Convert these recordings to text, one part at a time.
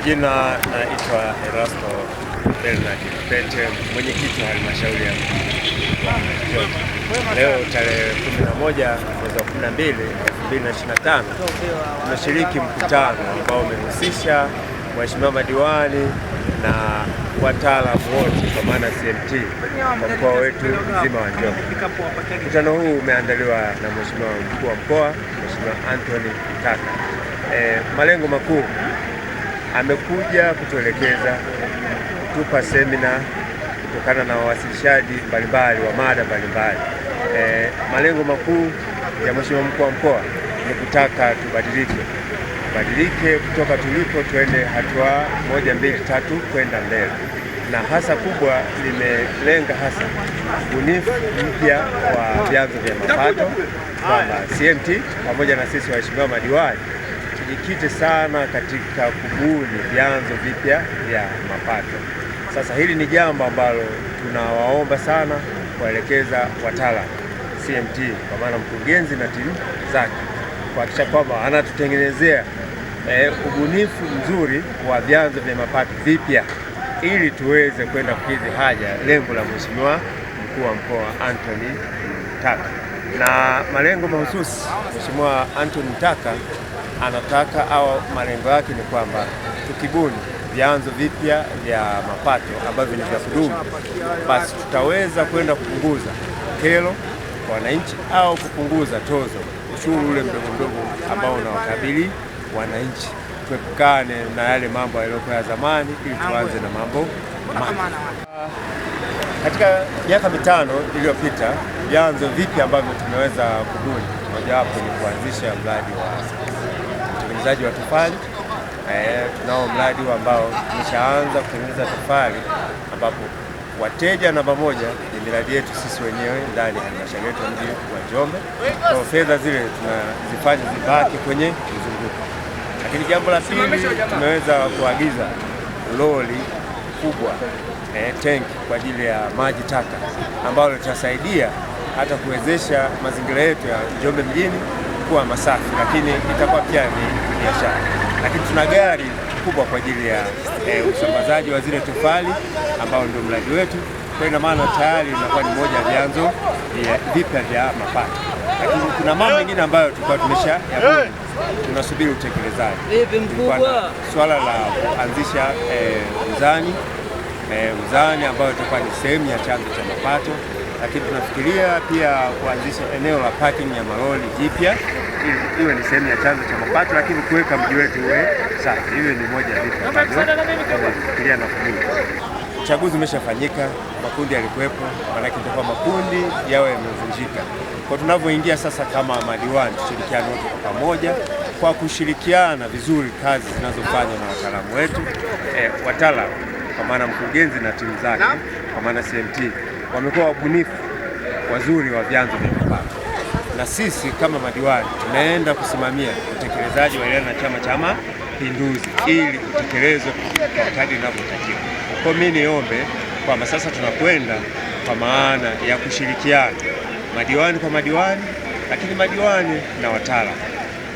majina naitwa Erasto Bernard Pete, mwenyekiti wa halmashauri ya Njombe. Leo tarehe 11 mwezi wa 12 2025 tunashiriki mkutano ambao umehusisha waheshimiwa madiwani na wataalamu wote kwa maana CMT kwa mkoa wetu mzima wa Njombe. Mkutano huu umeandaliwa na Mheshimiwa Mkuu wa Mkoa, Mheshimiwa Anthony Mtaka. Malengo makuu, amekuja kutuelekeza, kutupa semina kutokana na wawasilishaji mbalimbali wa mada mbalimbali. Malengo makuu ya Mheshimiwa Mkuu wa Mkoa ni kutaka tubadilike kutoka tulipo twende hatua 1, 2, 3 kwenda mbele, na hasa kubwa limelenga hasa ubunifu mpya wa vyanzo vya mapato, kwamba CMT pamoja na sisi waheshimiwa madiwani tujikite sana katika kubuni vyanzo vipya vya mapato. Sasa hili ni jambo ambalo tunawaomba sana kuelekeza wataalamu CMT kwa maana mkurugenzi na timu zake kuhakikisha kwamba anatutengenezea ubunifu mzuri wa vyanzo vya mapato vipya ili tuweze kwenda kukidhi haja lengo la Mheshimiwa Mkuu wa Mkoa Anthony Mtaka. Na malengo mahususi Mheshimiwa Anthony Mtaka anataka au malengo yake ni kwamba tukibuni vyanzo vipya vya mapato ambavyo ni vya kudumu, basi tutaweza kwenda kupunguza kero kwa wananchi au kupunguza tozo, ushuru ule mdogo ambao unawakabili wananchi. Tuepukane na yale mambo yaliyokuwa ya zamani ili tuanze na mambo mapya. Katika miaka 5 iliyopita, vyanzo vipya ambavyo tumeweza kubuni, mojawapo ni kuanzisha mradi wa utengenezaji wa tofali. Tunao mradi ambao tumeshaanza kutengeneza tofali, ambapo wateja namba moja ni miradi yetu sisi wenyewe ndani ya halmashauri yetu ya mji wa Njombe. Kwa fedha zile tunazifanya zibaki kwenye mzunguko. Lakini jambo la pili, tumeweza kuagiza lori kubwa tanki kwa ajili ya maji taka, ambalo litasaidia hata kuwezesha mazingira yetu ya Njombe mjini kuwa masafi, lakini itakuwa pia ni biashara. Lakini tuna gari kubwa kwa ajili ya usambazaji wa zile tofali ambao ndio mradi wetu. Kwa ina maana tayari inakuwa ni moja ya vyanzo vipya vya mapato. Lakini kuna mambo mengine ambayo tulikuwa tumeshayabuni, tunasubiri utekelezaji. Swala la kuanzisha mzani ambayo itakuwa ni sehemu ya chanzo cha mapato, lakini tunafikiria pia kuanzisha eneo la parking ya malori jipya ili iwe ni sehemu ya chanzo cha mapato, lakini kuweka mji wetu uwe safi. Hiyo ni moja ya vitu ambavyo tunafikiria na kubuni. Uchaguzi umeshafanyika, makundi yalikuwepo, maana itakuwa makundi yawe yamevunjika. Kwa tunavyoingia sasa kama madiwani, tushirikiane wote kwa pamoja kwa kushirikiana vizuri kazi zinazofanywa na wataalamu wetu. Wataalamu kwa maana mkurugenzi na timu zake kwa maana CMT wamekuwa wabunifu wazuri wa vyanzo vya mapato, na sisi kama madiwani tunaenda kusimamia utekelezaji wa ilani ya Chama cha Mapinduzi ili utekelezwe kwa kadri inavyotakiwa. Kwa mimi niombe kwamba sasa tunakwenda kwa maana ya kushirikiana madiwani kwa madiwani, lakini madiwani na wataalamu.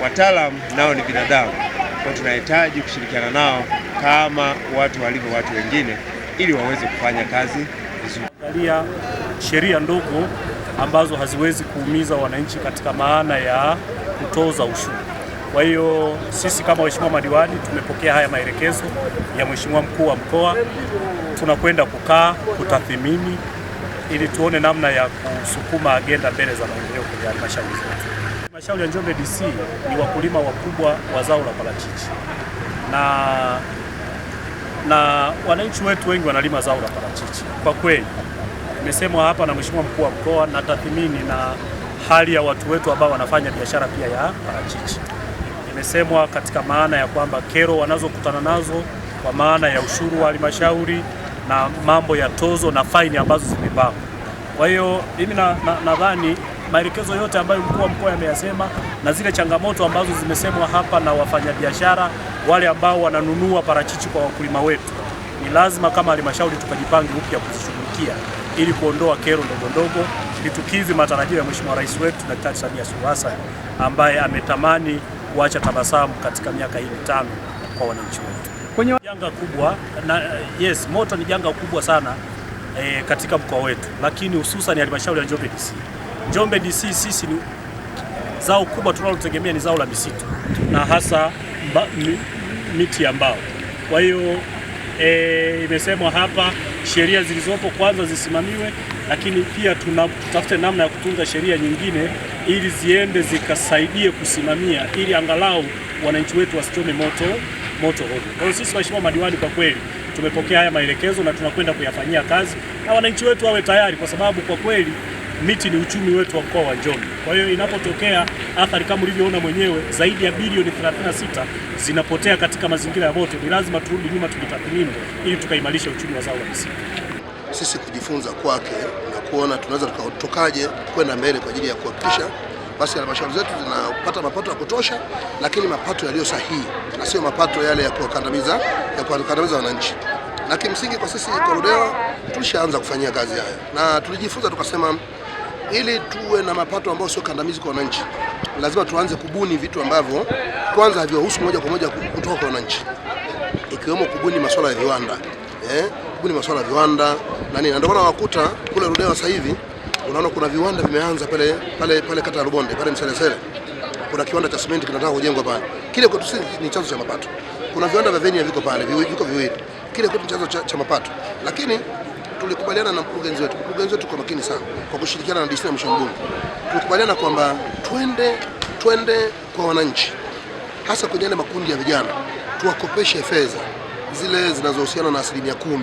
Wataalamu nao ni binadamu, kwa tunahitaji kushirikiana nao kama watu walivyo watu wengine ili waweze kufanya kazi vizuri. Angalia sheria ndogo ambazo haziwezi kuumiza wananchi katika maana ya kutoza ushuru. Kwa hiyo sisi kama waheshimiwa madiwani tumepokea haya maelekezo ya Mheshimiwa Mkuu wa Mkoa. Tunakwenda kukaa kutathmini ili tuone namna ya kusukuma agenda mbele za maendeleo kwenye halmashauri zetu. Halmashauri ya Njombe DC ni wakulima wakubwa wa zao la parachichi, na wananchi wetu wengi wanalima zao la parachichi. Kwa kweli nimesemwa hapa na Mheshimiwa Mkuu wa Mkoa na tathmini na hali ya watu wetu ambao wanafanya biashara pia ya parachichi. Nimesemwa katika maana ya kwamba kero wanazokutana nazo kwa maana ya ushuru wa halmashauri na mambo ya tozo na faini ambazo zimepangwa. Kwa hiyo mimi nadhani maelekezo yote ambayo Mkuu wa Mkoa ameyasema na zile changamoto ambazo zimesemwa hapa na wafanyabiashara wale ambao wananunua parachichi kwa wakulima wetu, ni lazima kama halmashauri tukajipange upya kuzishughulikia ili kuondoa kero ndogo ili tukidhi matarajio ya Mheshimiwa Rais wetu Daktari Samia Suluhu Hassan ambaye ametamani kuacha tabasamu katika miaka hii 5 kwa wananchi wetu. Kwenye janga kubwa na yes, moto ni janga kubwa sana katika mkoa wetu, lakini hususan halmashauri ya Njombe DC. Njombe DC sisi ni zao kubwa tunalotegemea ni zao la misitu na hasa miti ya mbao. Kwa hiyo imesemwa hapa sheria zilizopo kwanza zisimamiwe, lakini pia tutafute namna ya kutunga sheria nyingine ili ziende zikasaidie kusimamia, ili angalau wananchi wetu wasichome moto hovyo. Kwa hiyo sisi waheshimiwa madiwani, kwa kweli tumepokea haya maelekezo na tunakwenda kuyafanyia kazi, na wananchi wetu wawe tayari, kwa sababu kwa kweli miti ni uchumi wetu wa mkoa wa Njombe. Kwa hiyo inapotokea athari kama ulivyoona mwenyewe, zaidi ya bilioni 36 zinapotea katika mazingira ya moto, ni lazima turudi nyuma tujitathmini ili tukaimarisha uchumi wa zao la misitu. Sisi kujifunza kwake na kuona tunaweza tukaje kwenda mbele kwa ajili ya kuhakikisha basi halmashauri zetu zinapata mapato ya kutosha, lakini mapato yaliyo sahihi na sio mapato yale ya kuwakandamiza wananchi. Na kimsingi kwa sisi kwa Ludewa tulishaanza kufanyia kazi haya na tulijifunza tukasema, ili tuwe na mapato ambayo sio kandamizi kwa wananchi, lazima tuanze kubuni vitu ambavyo kwanza haviwahusu moja kwa moja kutoka kwa wananchi, ikiwemo kubuni masuala ya viwanda, kubuni masuala ya viwanda na nini. Ndio maana wakuta kule Ludewa sasa hivi unaona kuna viwanda vimeanza pale kata ya Rubonde pale Mselesele, kuna kiwanda cha simenti kinataka kujengwa pale. Kile kwetu sisi ni chanzo cha mapato. Kuna viwanda vya venia viko pale, viko viwili. Kile kwetu ni chanzo cha mapato. Lakini tulikubaliana na mkurugenzi wetu kwa makini sana, kwa kushirikiana na DC na Mheshimiwa Mbunge. Tulikubaliana kwamba twende kwa wananchi, hasa kwenye makundi ya vijana, tuwakopeshe fedha zile zinazohusiana na 10%.